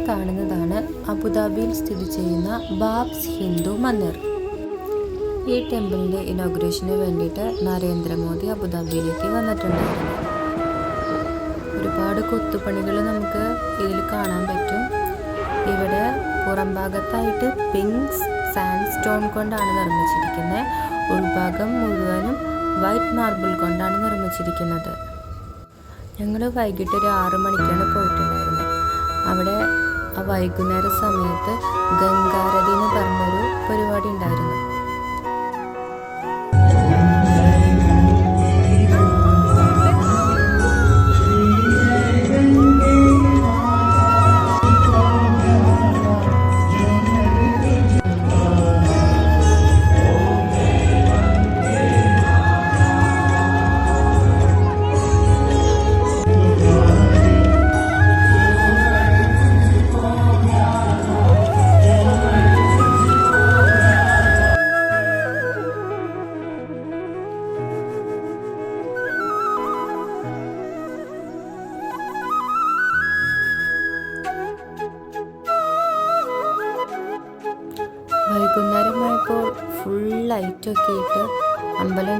കാണുന്നതാണ് അബുദാബിയിൽ സ്ഥിതി ചെയ്യുന്ന ബാബ്സ് ഹിന്ദു മന്ദിർ. ഈ ടെമ്പിളിൻ്റെ ഇനോഗ്രേഷന് വേണ്ടിയിട്ട് നരേന്ദ്രമോദി അബുദാബിയിലേക്ക് വന്നിട്ടുണ്ടായിരുന്നു. ഒരുപാട് കൊത്തുപണികൾ നമുക്ക് ഇതിൽ കാണാൻ പറ്റും. ഇവിടെ പുറം ഭാഗത്തായിട്ട് പിങ്ക് സാൻഡ് സ്റ്റോൺ കൊണ്ടാണ് നിർമ്മിച്ചിരിക്കുന്നത്. ഉൾഭാഗം മുഴുവനും വൈറ്റ് മാർബിൾ കൊണ്ടാണ് നിർമ്മിച്ചിരിക്കുന്നത്. ഞങ്ങൾ വൈകിട്ട് ഒരു 6 മണിക്കാണ് പോയിട്ടുണ്ടായിരുന്നത്. അവിടെ ആ വൈകുന്നേര സമയത്ത് ഗംഗാരതി എന്ന് പറഞ്ഞൊരു പരിപാടി ഉണ്ടായിരുന്നു. വൈകുന്നേരമായപ്പോൾ ഫുൾ ലൈറ്റൊക്കെ ഇട്ട് അമ്പലം